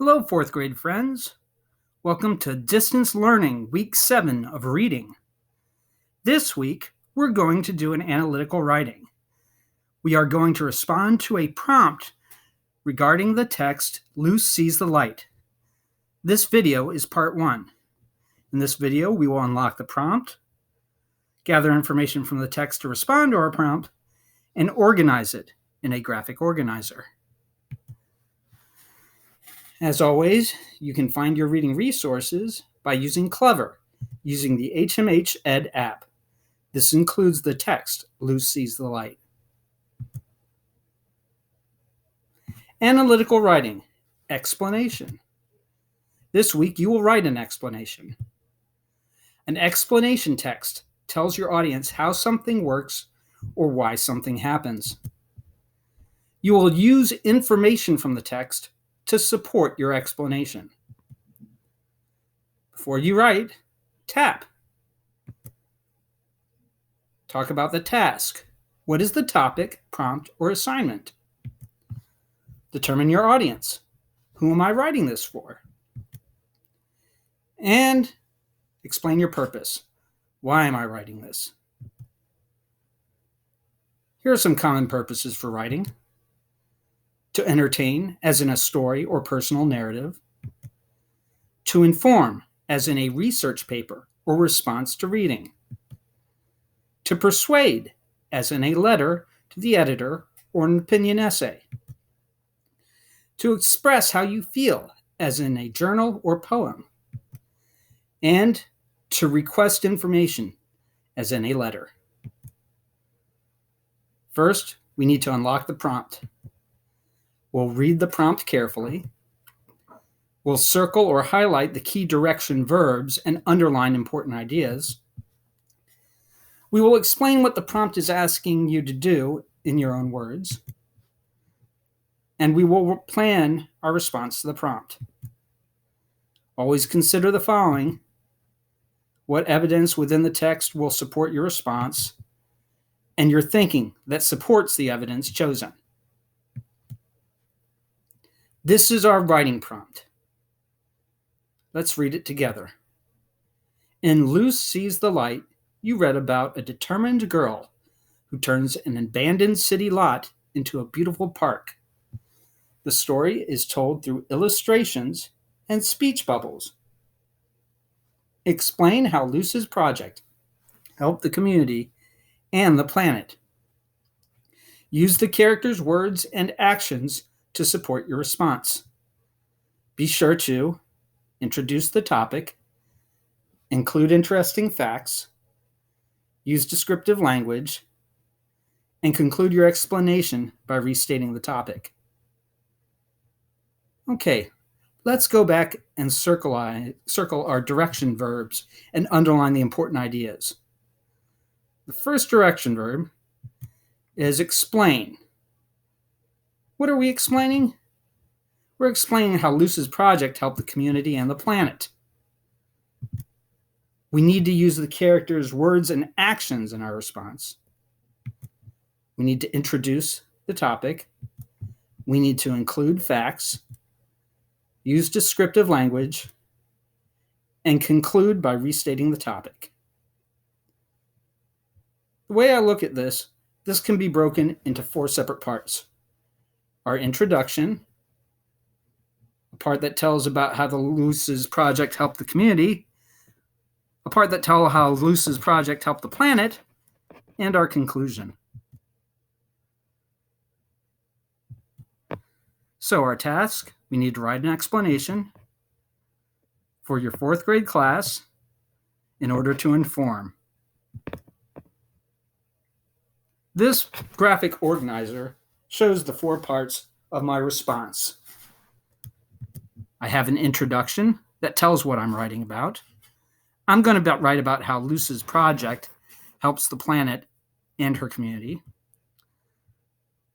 Hello, fourth grade friends. Welcome to Distance Learning, Week 7 of Reading. This week, we're going to do an analytical writing. We are going to respond to a prompt regarding the text, Luce Sees the Light. This video is part 1. In this video, we will unlock the prompt, gather information from the text to respond to our prompt, and organize it in a graphic organizer. As always, you can find your reading resources by using Clever, using the HMH Ed app. This includes the text, Luce Sees the Light. Analytical writing, explanation. This week, you will write an explanation. An explanation text tells your audience how something works or why something happens. You will use information from the text to support your explanation. Before you write, tap. Talk about the task. What is the topic, prompt, or assignment? Determine your audience. Who am I writing this for? And explain your purpose. Why am I writing this? Here are some common purposes for writing. To entertain, as in a story or personal narrative. To inform, as in a research paper or response to reading. To persuade, as in a letter to the editor or an opinion essay. To express how you feel, as in a journal or poem. And to request information, as in a letter. First, we need to unlock the prompt. We'll read the prompt carefully. We'll circle or highlight the key direction verbs and underline important ideas. We will explain what the prompt is asking you to do in your own words. And we will plan our response to the prompt. Always consider the following. What evidence within the text will support your response, and your thinking that supports the evidence chosen. This is our writing prompt. Let's read it together. In Luce Sees the Light, you read about a determined girl who turns an abandoned city lot into a beautiful park. The story is told through illustrations and speech bubbles. Explain how Luce's project helped the community and the planet. Use the characters' words and actions to support your response. Be sure to introduce the topic, include interesting facts, use descriptive language, and conclude your explanation by restating the topic. Okay, let's go back and circle our direction verbs and underline the important ideas. The first direction verb is explain. What are we explaining? We're explaining how Luce's project helped the community and the planet. We need to use the characters' words and actions in our response. We need to introduce the topic. We need to include facts, use descriptive language, and conclude by restating the topic. The way I look at this can be broken into 4 separate parts. Our introduction, a part that tells about how the Luce's project helped the community, a part that tells how Luce's project helped the planet, and our conclusion. So our task, we need to write an explanation for your 4th grade class in order to inform. This graphic organizer shows the 4 parts of my response. I have an introduction that tells what I'm writing about. I'm going to write about how Luce's project helps the planet and her community.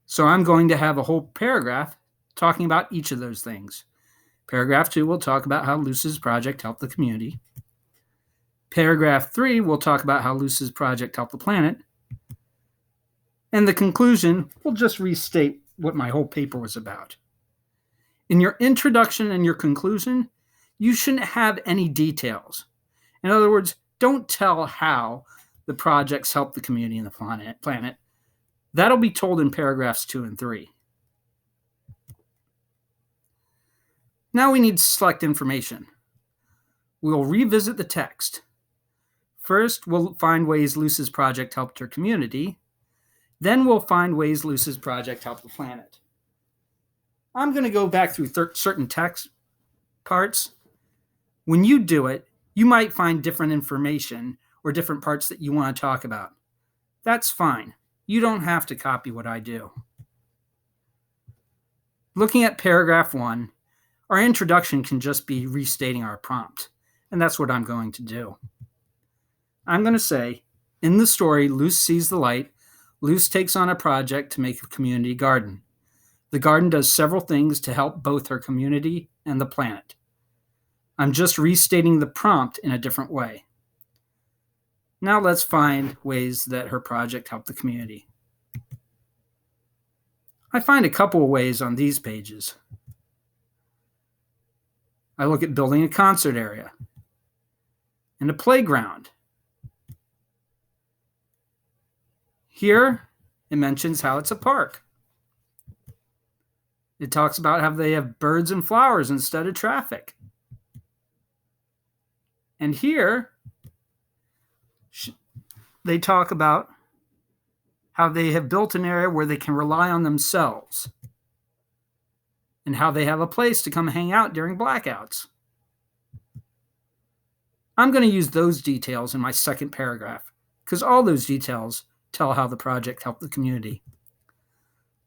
So I'm going to have a whole paragraph talking about each of those things. Paragraph 2 will talk about how Luce's project helped the community. Paragraph 3 will talk about how Luce's project helped the planet. And the conclusion will just restate what my whole paper was about. In your introduction and your conclusion, you shouldn't have any details. In other words, don't tell how the projects help the community and the planet. That'll be told in paragraphs 2 and 3. Now we need to select information. We'll revisit the text. First, we'll find ways Luce's project helped her community. Then we'll find ways Luce's project helped the planet. I'm going to go back through certain text parts. When you do it, you might find different information or different parts that you want to talk about. That's fine. You don't have to copy what I do. Looking at paragraph 1, our introduction can just be restating our prompt, and that's what I'm going to do. I'm going to say, in the story, Luce sees the light. Luce takes on a project to make a community garden. The garden does several things to help both her community and the planet. I'm just restating the prompt in a different way. Now let's find ways that her project helped the community. I find a couple of ways on these pages. I look at building a concert area and a playground. Here, it mentions how it's a park. It talks about how they have birds and flowers instead of traffic. And here, they talk about how they have built an area where they can rely on themselves and how they have a place to come hang out during blackouts. I'm going to use those details in my second paragraph because all those details tell how the project helped the community.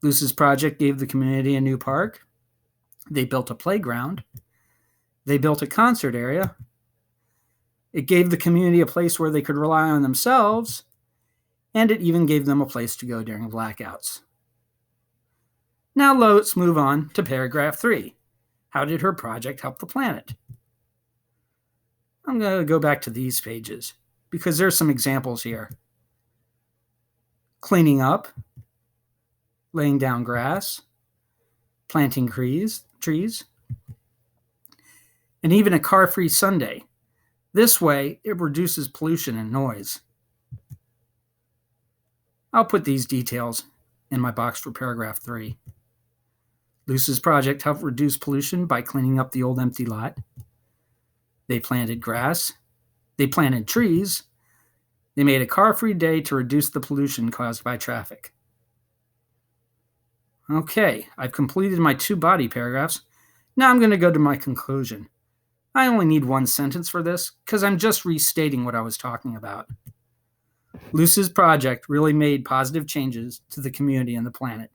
Luce's project gave the community a new park. They built a playground. They built a concert area. It gave the community a place where they could rely on themselves, and it even gave them a place to go during blackouts. Now let's move on to paragraph 3. How did her project help the planet? I'm going to go back to these pages because there's some examples here. Cleaning up, laying down grass, planting trees, and even a car-free Sunday. This way, it reduces pollution and noise. I'll put these details in my box for paragraph 3. Luce's project helped reduce pollution by cleaning up the old empty lot. They planted grass. They planted trees. They made a car-free day to reduce the pollution caused by traffic. Okay, I've completed my 2 body paragraphs. Now I'm going to go to my conclusion. I only need 1 sentence for this because I'm just restating what I was talking about. Luce's project really made positive changes to the community and the planet.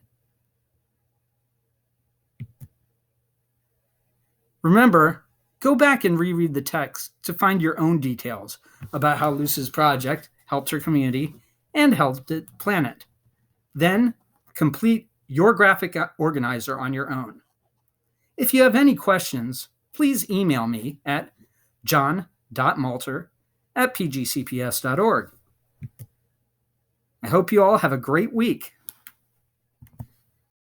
Remember, go back and reread the text to find your own details about how Luce's project helped her community and helped the planet. Then complete your graphic organizer on your own. If you have any questions, please email me at john.malter@pgcps.org. I hope you all have a great week.